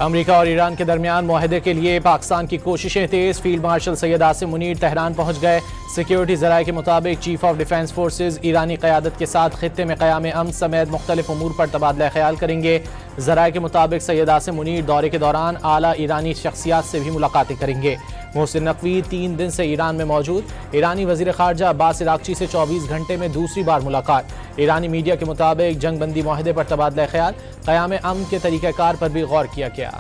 America और Iran के दरमियान मुआहदे के लिए पाकिस्तान की कोशिशें तेज। Field marshal Syed Asim Munir Tehran पहुंच गए। सिक्योरिटी जराये के मुताबिक चीफ ऑफ डिफेंस फोर्सेज ईरानी क़यादत के साथ खित्ते में क़याम अमन समेत मुख्तलिफ उमूर पर तबादला ख्याल करेंगे। जराये के मुताबिक सैयद आसिम मुनीर दौरे के दौरान आला ईरानी शख्सियात से भी मुलाकातें करेंगे। मोहसिन नकवी 3 दिन से ईरान में मौजूद। ईरानी वज़ीर ख़ारजा अब्बास इराक़ची से 24 घंटे में दूसरी बार मुलाकात। ईरानी मीडिया के मुताबिक जंग बंदी मुआहदे पर तबादला ख्याल, क़याम अमन के तरीक़ाकार पर भी गौर किया गया।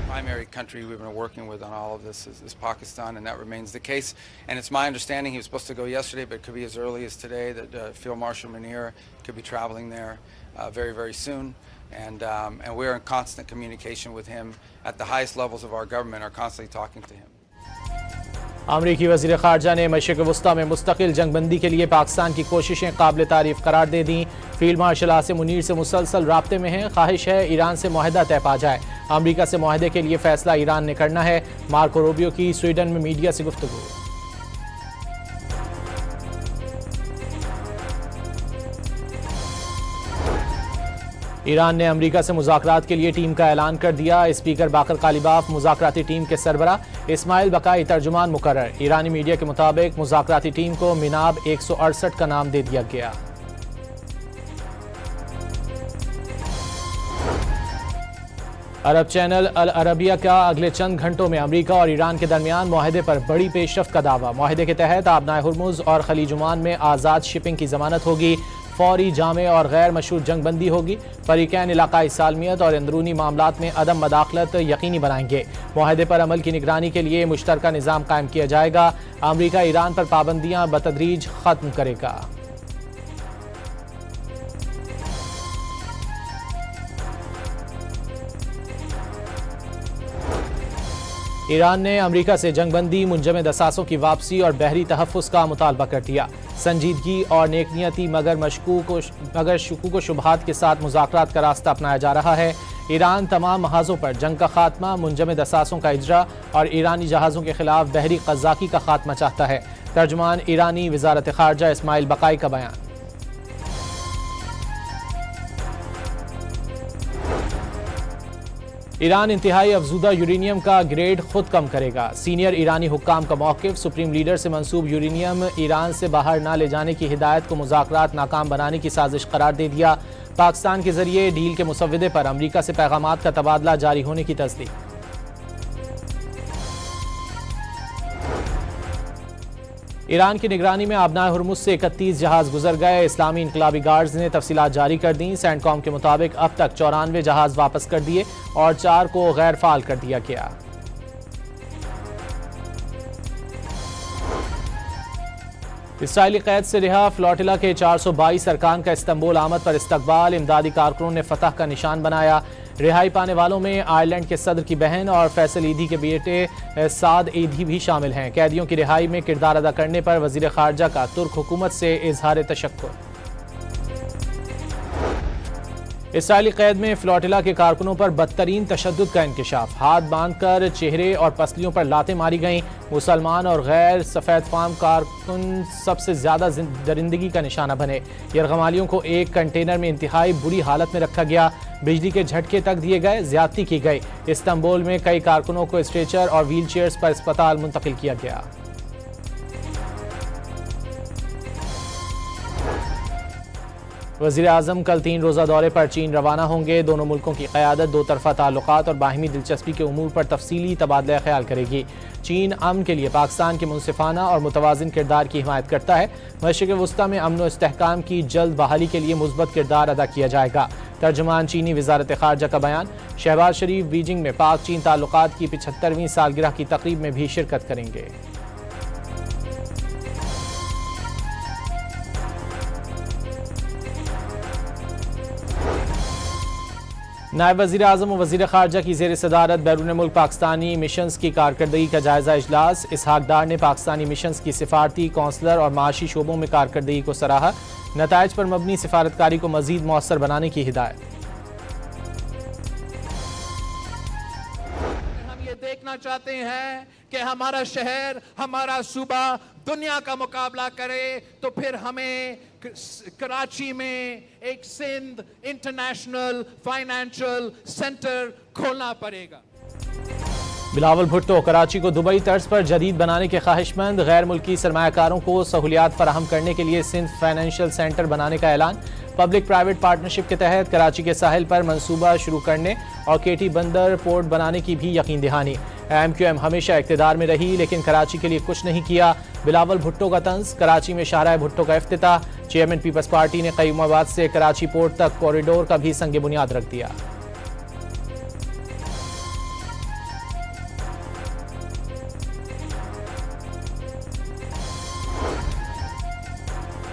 Primary country we've been working with on all of this is Pakistan, and that remains the case. And it's my understanding he was supposed to go yesterday, but it could be as early as today that Field Marshal Munir could be traveling there very, very soon. And we're in constant communication with him at the highest levels of our government, are constantly talking to him. अमरीकी वज़ीर ख़ारजा ने मशरिक़ वस्ता में मुस्तकिल जंगबंदी के लिए पाकिस्तान की कोशिशें काबिल तारीफ़ करार दे दी। फील्ड मार्शल आसिम मुनीर से मुसलसल राब्ते में हैं। ख्वाहिश है ईरान से मुआहदा तय पा जाए। अमरीका से मुआहदे के लिए फ़ैसला ईरान ने करना है। मार्को रूबियो की स्वीडन में मीडिया से गुफ्तगू। ईरान ने अमेरिका से मुज़ाकरात के लिए टीम का ऐलान कर दिया। स्पीकर बाकर कालिबाफ मुज़ाकराती टीम के सरबरा, इस्माइल बकाई तर्जुमान मुकर्रर। ईरानी मीडिया के मुताबिक मुज़ाकराती टीम को मिनाब 168 का नाम दे दिया गया। अरब चैनल अल अरबिया का अगले चंद घंटों में अमेरिका और ईरान के दरमियान मुआहदे पर बड़ी पेशरफ्त का दावा। मुआहदे के तहत आबनाए हुर्मुज़ और खलीज ओमान में आज़ाद शिपिंग की ज़मानत होगी। फौरी, जामे और गैर मशरूत जंगबंदी होगी। फरीकैन इलाकाई सालमियत और अंदरूनी मामलात में अदम मदाखलत यकीनी बनाएंगे। मुआहदे पर अमल की निगरानी के लिए मुश्तरका निज़ाम कायम किया जाएगा। अमरीका ईरान पर पाबंदियाँ बतदरीज ख़त्म करेगा। ईरान ने अमेरिका से जंगबंदी, मुंजमद असासों की वापसी और बहरी तहफ़्फ़ुज़ का मुतालबा कर दिया। संजीदगी और नेकनियती मगर शकूक व शुबहात के साथ मुज़ाकरात का रास्ता अपनाया जा रहा है। ईरान तमाम महाज़ों पर जंग का खात्मा, मुंजमद असासों का इजरा और ईरानी जहाज़ों के खिलाफ बहरी क़ज़्ज़ाक़ी का खात्मा चाहता है। तर्जुमान ईरानी वज़ारत ख़ारजा इस्माइल बकाई का बयान। ईरान इंतहाई अफजूदा यूरेनियम का ग्रेड खुद कम करेगा। सीनियर ईरानी हुक्काम का मौक़िफ़, सुप्रीम लीडर से मंसूब यूरेनियम ईरान से बाहर न ले जाने की हिदायत को मुज़ाकरात नाकाम बनाने की साजिश करार दे दिया। पाकिस्तान के जरिए डील के मुसव्विदे पर अमरीका से पैगामात का तबादला जारी होने की तस्दीक। ईरान की निगरानी में आबनाए हुर्मुज़ से 31 जहाज़ गुजर गए। इस्लामी इनकलाबी गार्ड्स ने तफसीलात जारी कर दी। सैंडकॉम के मुताबिक अब तक 94 जहाज़ वापस कर दिए और 4 को गैर फाल कर दिया गया। इसराइली कैद से रिहा फ्लोटिला के 422 अरकान का इस्तंबुल आमद पर इस्तकबाल। इमदादी कारकुनों ने फतह का निशान बनाया। रिहाई पाने वालों में आयरलैंड के सदर की बहन और फैसल ईदी के बेटे साद ईदी भी शामिल हैं। कैदियों की रिहाई में किरदार अदा करने पर वज़ीर ख़ारजा का तुर्क हुकूमत से इजहार तशक्कुर। इसराइली कैद में फ्लोटिला के कारकुनों पर बदतरीन तशद्दुद का इंकशाफ। हाथ बांधकर चेहरे और पसलियों पर लातें मारी गईं। मुसलमान और गैर सफ़ेद फार्म कारकुन सबसे ज़्यादा दरिंदगी का निशाना बने। यरगमालियों को एक कंटेनर में इंतहाई बुरी हालत में रखा गया। बिजली के झटके तक दिए गए, ज्यादती की गई। इस्तांबुल में कई कारकुनों को स्ट्रेचर और व्हील चेयर्स पर अस्पताल मुंतकिल किया गया। वज़ीर आज़म कल 3 रोज़ा दौरे पर चीन रवाना होंगे। दोनों मुल्कों की क़यादत दो तरफ़ा ताल्लुक़ात और बाहिमी दिलचस्पी के उमूर पर तफसीली तबादला ख्याल करेगी। चीन अमन के लिए पाकिस्तान के मुनसिफाना और मुतवाज़िन किरदार की हिमायत करता है। मशरिक़ वस्ता में अमन व इस्तेहकाम की जल्द बहाली के लिए मुस्बत किरदार अदा किया जाएगा। तर्जुमान चीनी वज़ारत ख़ारजा का बयान। शहबाज शरीफ बीजिंग में पाक चीन ताल्लुक़ात की 75वीं सालगिरह की तक़रीब में भी शिरकत करेंगे। नायब वज़ीर आज़म और वज़ीर ख़ारजा की ज़ेर सदारत बैरून मुल्क पाकिस्तानी मिशंस की कारकर्दगी का जायज़ा इजलास। इसहाक डार ने पाकिस्तानी मिशंस की सिफारती, कौंसलर और माशी शोबों में कारकर्दगी को सराहा। नताइज पर मबनी सिफारतकारी को मज़ीद मौसर बनाने की हिदायत। हम ये देखना चाहते हैं कि हमारा शहर, हमारा सूबा दुनिया का मुकाबला करे तो फिर हमें कराची में एक सिंध इंटरनेशनल फाइनेंशियल सेंटर खोलना पड़ेगा। बिलावल भुट्टो कराची को दुबई तर्ज पर जदीद बनाने के ख्वाहिशमंद, गैर मुल्की सरमायाकारों को सहूलियात फराहम करने के लिए सिंध फाइनेंशियल सेंटर बनाने का ऐलान। पब्लिक प्राइवेट पार्टनरशिप के तहत कराची के साहिल पर मंसूबा शुरू करने और केटी बंदर पोर्ट बनाने की भी यकीन दहानी। MQM हमेशा इक़्तिदार में रही लेकिन कराची के लिए कुछ नहीं किया। बिलावल भुट्टो का तंज, कराची में शाहराह भुट्टो का इफ्तिताह। चेयरमैन पीपल्स पार्टी ने क़य्यूमाबाद से कराची पोर्ट तक कॉरिडोर का भी संग बुनियाद रख दिया।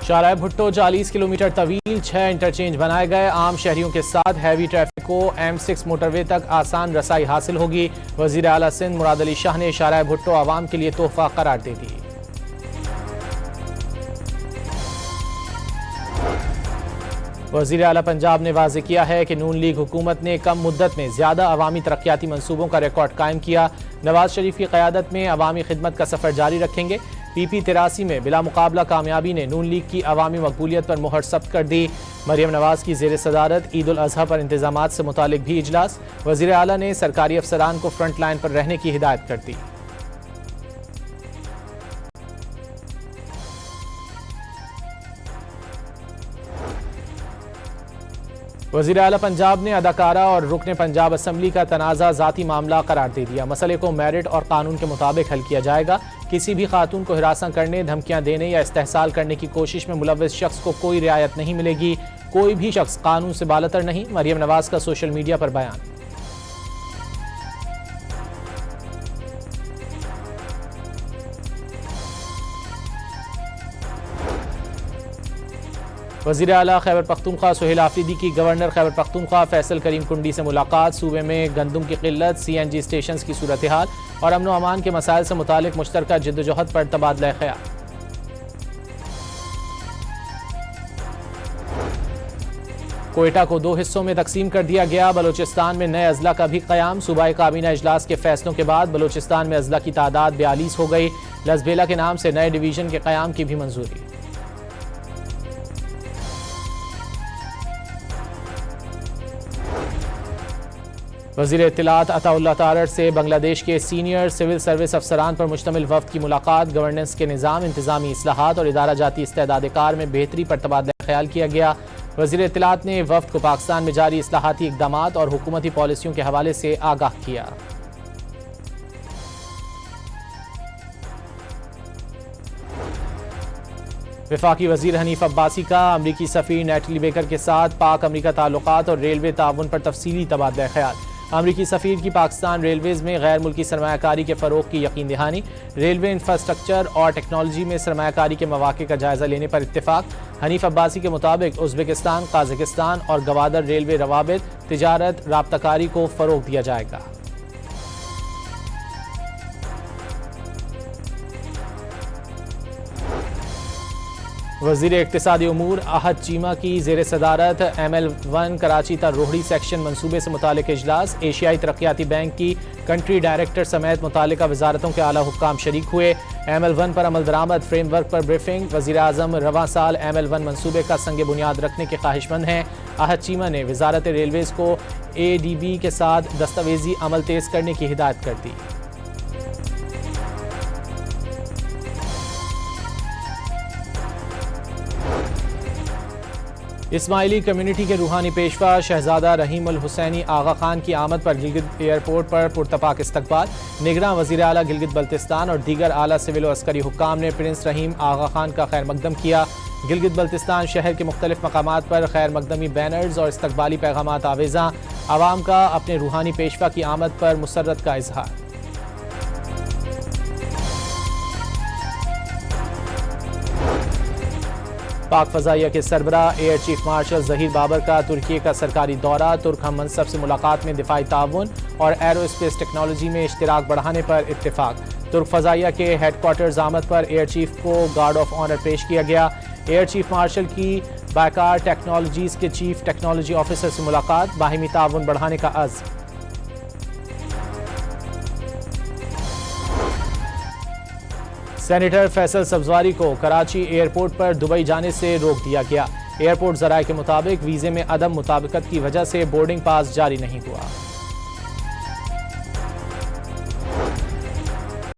शाहराह भुट्टो 40 किलोमीटर तवील 6 इंटरचेंज बनाए गए। आम शहरियों के साथ हैवी ट्रैफिक को M6 मोटरवे तक आसान रसाई हासिल होगी। वजीर आला सिंध मुराद अली शाह ने शाहराह भुट्टो आवाम के लिए तोहफा करार दे दी। वजीर आला पंजाब ने वाज़ेह किया है कि नून लीग हुकूमत ने कम मुद्दत में ज्यादा अवामी तरक्याती मंसूबों का रिकॉर्ड कायम किया। नवाज शरीफ की क़यादत में अवामी खिदमत का सफर जारी रखेंगे। PP 83 में बिला मुकाबला कामयाबी ने नून लीग की अवामी मकबूलियत पर मुहर सब्त कर दी। मरियम नवाज की ज़ेर सदारत ईद उल अज़हा पर इंतजामात से मुतालिक भी इजलास। वज़ीर आला ने सरकारी अफसरान को फ्रंट लाइन पर रहने की हिदायत कर दी। वज़ीर आला पंजाब ने अदाकारा और रुकने पंजाब असम्बली का तनाज़ा ज़ाती मामला करार दे दिया। मसले को मेरिट और कानून के मुताबिक हल किया जाएगा। किसी भी खातून को हिरासा करने, धमकियां देने या इस्तेहसाल करने की कोशिश में मुलव्विस शख्स को कोई रियायत नहीं मिलेगी। कोई भी शख्स कानून से बालतर नहीं। मरियम नवाज का सोशल मीडिया पर बयान। वज़ीर आला खैबर पख्तूनख्वा सुहेल आफरीदी की गवर्नर खैबर पख्तूनख्वा फैसल करीम कुंडी से मुलाकात। सूबे में गंदुम की किल्लत, CNG स्टेशन की सूरत हाल और अमन व अमान के मसाइल से मुतालिक मुश्तरका जिद्दोजहद पर तबादला ख्याल। कोयटा को 2 हिस्सों में तकसीम कर दिया गया। बलोचिस्तान में नए अजला का भी क़याम। सूबाई काबीना इजलास के फैसलों के बाद बलोचिस्तान में अजला की तादाद 42 हो गई। लसबेला के नाम से नए डिवीजन के क़याम की भी मंजूरी। वज़ीर इत्तलात अताउल्लाह तारड़ से बांग्लादेश के सीनियर सिविल सर्विस अफसरान पर मुश्तमिल वफ़द की मुलाकात। गवर्नेंस के निज़ाम, इंतज़ामी इस्लाहात और इदारा जाती इस्तेदाद कार में बेहतरी पर तबादला ख्याल किया गया। वज़ीर इत्तलात ने वफ़द को पाकिस्तान में जारी इस्लाहाती इक़दामात और हुकूमती पॉलिसियों के हवाले से आगाह किया। वफाकी वज़ीर हनीफ अब्बासी का अमरीकी सफ़ीर नेटली बेकर के साथ पाक अमरीका ताल्लुकात और रेलवे ताउन पर तफसीली तबादला ख्याल। अमरीकी सफ़ीर की पाकिस्तान रेलवेज़ में गैर मुल्की सरमायाकारी के फ़रोग़ की यकीन दहानी। रेलवे इंफ्रास्ट्रक्चर और टेक्नोलॉजी में सरमायाकारी के मौक़े का जायज़ा लेने पर इत्तेफाक। हनीफ अब्बासी के मुताबिक उज़्बेकिस्तान, काज़ाकिस्तान और गवादर रेलवे रवाबित, तिजारत, राब्ताकारी को फ़रोग़ दिया जाएगा। वज़ीर इक़्तिसादी उमूर आहद चीमा की ज़ेर सदारत ML1 कराची ता रोहड़ी सेक्शन मंसूबे से मुतालिक इजलास। एशियाई तरक्याती बैंक की कंट्री डायरेक्टर समेत मुतालिका वजारतों के आला हुक्काम शरीक हुए। ML1 पर अमल दरामद फ्रेमवर्क पर ब्रीफिंग। वज़ीर आज़म रवां साल ML1 मंसूबे का संग बुनियाद रखने के ख्वाहिशमंद हैं। आहद चीमा ने वजारत रेलवेज़ को ADB के साथ दस्तावेजी अमल तेज़ करने की हिदायत कर दी। इस्माइली कम्युनिटी के रूहानी पेशवा शहजादा रहीम अल हुसैनी आगा खान की आमद पर गिलगित एयरपोर्ट पर पुरतपाक इस्तकबाल। निगरान वज़ीर आला गिलगित बल्तिस्तान और दीगर आला सिविल और अस्करी हुक्काम ने प्रिंस रहीम आगा खान का खैर मकदम किया। गिलगित बल्तिस्तान शहर के मुख्तलिफ मकामात पर खैर मकदमी बैनर्स और इस्तकबाली पैगामात आवेज़ा। आवाम का अपने रूहानी पेशवा की आमद पर मुसर्रत का इजहार। पाक फ़ज़ाइया के सरबराह air chief marshal Zaheer Babar का तुर्की का सरकारी दौरा। तुर्क हम मनसब से मुलाकात में दिफाई ताउन और एरोस्पेस टेक्नोलॉजी में इश्तिराक बढ़ाने पर इत्तेफाक। तुर्क फ़ज़ाइया के हेडक्वार्टर्स आमद पर एयर चीफ को गार्ड ऑफ ऑनर पेश किया गया। एयर चीफ मार्शल की बायकार टेक्नोलॉजीज़ के चीफ टेक्नोलॉजी ऑफिसर से मुलाकात। बाहिमी ताउन बढ़ाने का अज़्म। सेनेटर फैसल सब्जवारी को कराची एयरपोर्ट पर दुबई जाने से रोक दिया गया। एयरपोर्ट जराये के मुताबिक वीजे में अदम मुताबिकत की वजह से बोर्डिंग पास जारी नहीं हुआ।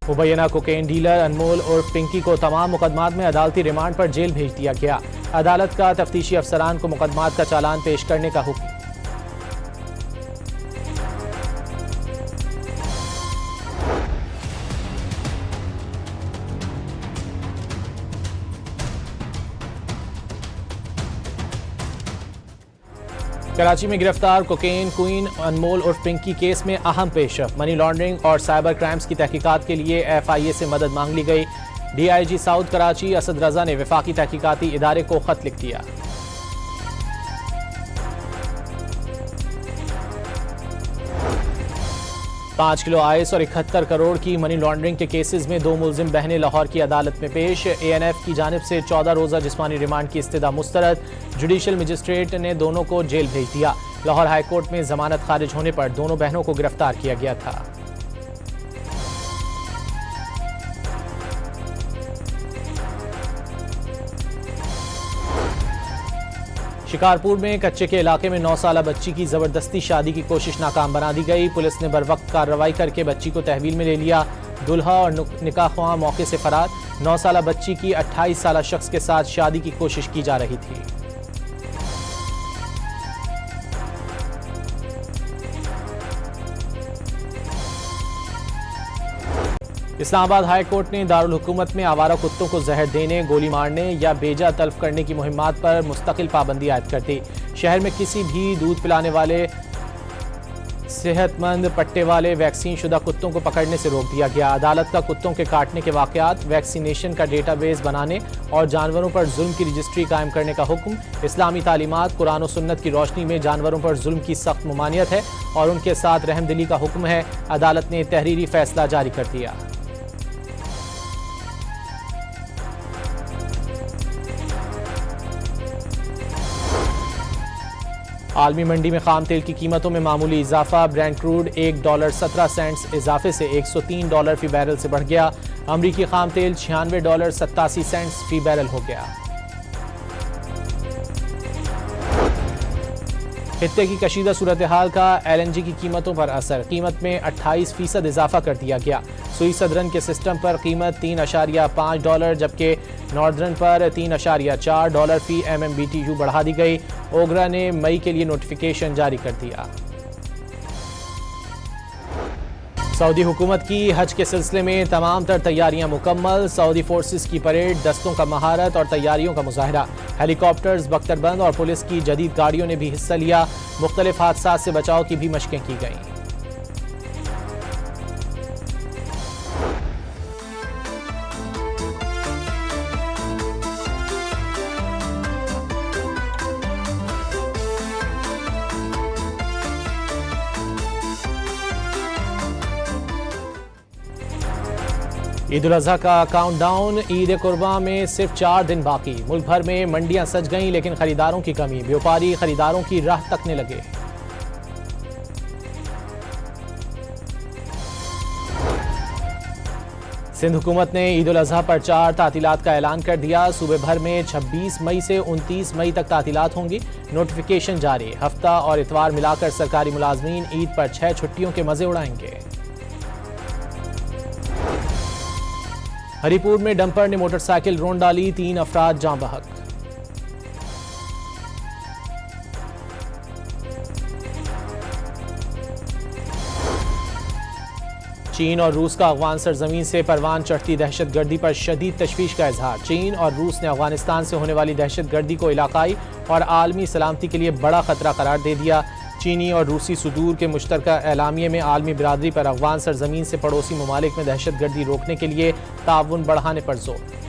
मुबैना कोकेन डीलर अनमोल उर्फ पिंकी को तमाम मुकदमात में अदालती रिमांड पर जेल भेज दिया गया। अदालत का तफ्तीशी अफसरान को मुकदमात का चालान पेश करने का हुक्म। कराची में गिरफ्तार कोकेन क्वीन अनमोल उर्फ पिंकी केस में अहम पेशरफ। मनी लॉन्ड्रिंग और साइबर क्राइम्स की तहकीकात के लिए FIA से मदद मांग ली गई। DIG साउथ कराची असद रजा ने वफाकी तहकीकाती इदारे को खत लिख दिया। पाँच किलो आइस और 71 करोड़ की मनी लॉन्ड्रिंग के केसेस में 2 मुलजिम बहनें लाहौर की अदालत में पेश। ANF की जानिब से 14 रोज़ा जिस्मानी रिमांड की इस्तदा मुस्तरद। जुडिशल मजिस्ट्रेट ने दोनों को जेल भेज दिया। लाहौर हाईकोर्ट में जमानत खारिज होने पर दोनों बहनों को गिरफ्तार किया गया था। शिकारपुर में कच्चे के इलाके में 9 साला बच्ची की जबरदस्ती शादी की कोशिश नाकाम बना दी गई। पुलिस ने बरवक्त कार्रवाई करके बच्ची को तहवील में ले लिया। दुल्हा और निकाह ख्वाह मौके से फरार। 9 साला बच्ची की 28 साला शख्स के साथ शादी की कोशिश की जा रही थी। इस्लामाबाद हाई कोर्ट ने दारुल हुकूमत में आवारा कुत्तों को जहर देने, गोली मारने या बेजा तल्फ करने की मुहिम्मात पर मुस्तकिल पाबंदी आयद कर दी। शहर में किसी भी दूध पिलाने वाले, सेहतमंद पट्टे वाले वैक्सीन शुदा कुत्तों को पकड़ने से रोक दिया गया। अदालत का कुत्तों के काटने के वाकयात, वैक्सीनेशन का डेटाबेस बनाने और जानवरों पर जुल्म की रजिस्ट्री कायम करने का हुक्म। इस्लामी तालीमात, कुरान और सुन्नत की रोशनी में जानवरों पर जुल्म की सख्त ममानियत है और उनके साथ रहमदिली का हुक्म है। अदालत ने तहरीरी फैसला जारी कर दिया। आलमी मंडी में खाम तेल की कीमतों में मामूली इजाफा। ब्रेंट क्रूड $1.17 इजाफे से $103 फी बैरल से बढ़ गया। अमरीकी खाम तेल $96.87 फी बैरल हो गया। खित्ते की कशीदा सूरत हाल का LNG की कीमतों पर असर। कीमत में 28% इजाफा कर दिया गया। सुई सदरन के सिस्टम पर कीमत $3.5 जबकि नॉर्दर्न पर $3.4 फी MMBTU बढ़ा दी गई। ओगरा ने मई के लिए नोटिफिकेशन जारी कर दिया। सऊदी हुकूमत की हज के सिलसिले में तमाम तर तैयारियां मुकम्मल। सऊदी फोर्सेस की परेड, दस्तों का महारत और तैयारियों का मुजाहरा। हेलीकॉप्टर्स, बख्तरबंद और पुलिस की जदीद गाड़ियों ने भी हिस्सा लिया। मुख्तलिफ हादसात से बचाव की भी मशकें की गईं। ईद उल अजहा का काउंटडाउन। ईद कुर्बान में सिर्फ 4 दिन बाकी। मुल्क भर में मंडियां सज गईं लेकिन खरीदारों की कमी। व्यापारी खरीदारों की राह तकने लगे। सिंध हुकूमत ने ईद उल अजहा पर 4 तातीलात का ऐलान कर दिया। सूबे भर में 26 मई से 29 मई तक तातीलात होंगी। नोटिफिकेशन जारी। हफ्ता और इतवार मिलाकर सरकारी मुलाजमीन ईद पर 6 छुट्टियों के मजे उड़ाएंगे। हरीपुर में डंपर ने मोटरसाइकिल रोन डाली, 3 अफराद जाँ बहक। चीन और रूस का अफगान सरजमीन से परवान चढ़ती दहशतगर्दी पर शदीद तशवीश का इजहार। चीन और रूस ने अफगानिस्तान से होने वाली दहशतगर्दी को इलाकाई और आलमी सलामती के लिए बड़ा खतरा करार दे दिया। चीनी और रूसी सुदूर के मुश्तरका एलामिये में आलमी बिरादरी पर अफगान सरजमीन से पड़ोसी ममालिक में दहशतगर्दी रोकने के लिए ताउन बढ़ाने पर जोर।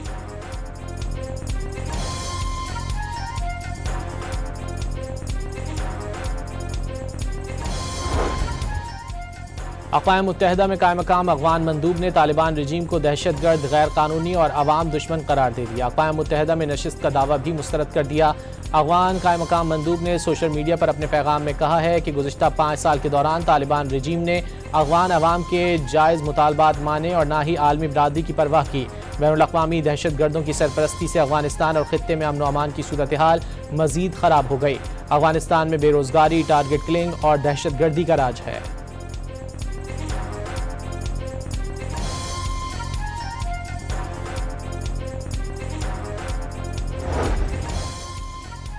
अक़वाम मुत्तहिदा में कायम मकाम अफ़गान मंदूब ने तालिबान रजीम को दहशतगर्द, गैर कानूनी और अवाम दुश्मन करार दे दिया। अक़वाम मुत्तहिदा में नशिस्त का दावा भी मुस्तरद कर दिया। अफ़गान कायम मकाम मंदूब ने सोशल मीडिया पर अपने पैगाम में कहा है कि गुज़िश्ता 5 साल के दौरान तालिबान रजीम ने अफ़गान अवाम के जायज़ मुतालबात माने और ना ही आलमी बिरादरी की परवाह की। बैनुल-अक़वामी दहशतगर्दों की सरपरस्ती से अफगानिस्तान और खित्ते में अमन व अमान की सूरत हाल मजीद खराब हो गई। अफगानिस्तान में बेरोजगारी, टारगेट किलिंग और दहशतगर्दी का राज है।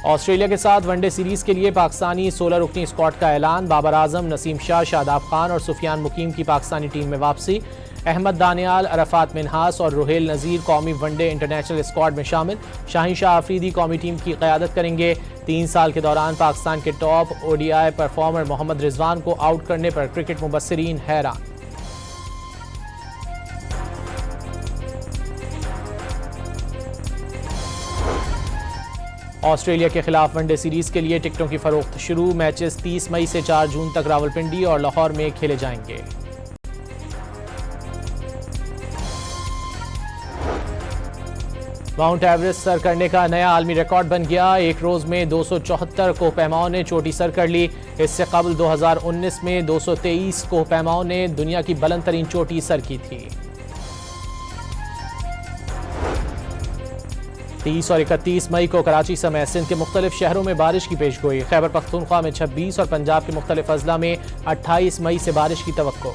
ऑस्ट्रेलिया के साथ वनडे सीरीज के लिए पाकिस्तानी 16 रुकनी स्क्वाड का ऐलान। बाबर आजम, नसीम शाह, शादाब खान और सुफियान मुकीम की पाकिस्तानी टीम में वापसी। अहमद दानियाल, अरफात मिन्हास और रुहेल नज़ीर कौमी वनडे इंटरनेशनल स्क्वाड में शामिल। शाहीन शाह आफरीदी कौमी टीम की क़यादत करेंगे। 3 साल के दौरान पाकिस्तान के top ODI performer Mohammad Rizwan को आउट करने पर क्रिकेट मुबस्सिरीन हैरान। ऑस्ट्रेलिया के खिलाफ वनडे सीरीज के लिए टिकटों की फरोख्त शुरू। मैचेस 30 मई से 4 जून तक रावलपिंडी और लाहौर में खेले जाएंगे। माउंट एवरेस्ट सर करने का नया आलमी रिकॉर्ड बन गया। एक रोज में 274 कोहपैमाओं ने चोटी सर कर ली। इससे कबल 2019 में 223 कोहपैमाओं ने दुनिया की बुलंद तरीन चोटी सर की थी। 30 और 31 मई को कराची समेत सिंध के मुख्तलिफ शहरों में बारिश की पेशगोई। खैबर पख्तूनख्वा में 26 और पंजाब के मुख्तलिफ अजला में 28 मई से बारिश की तवक्को।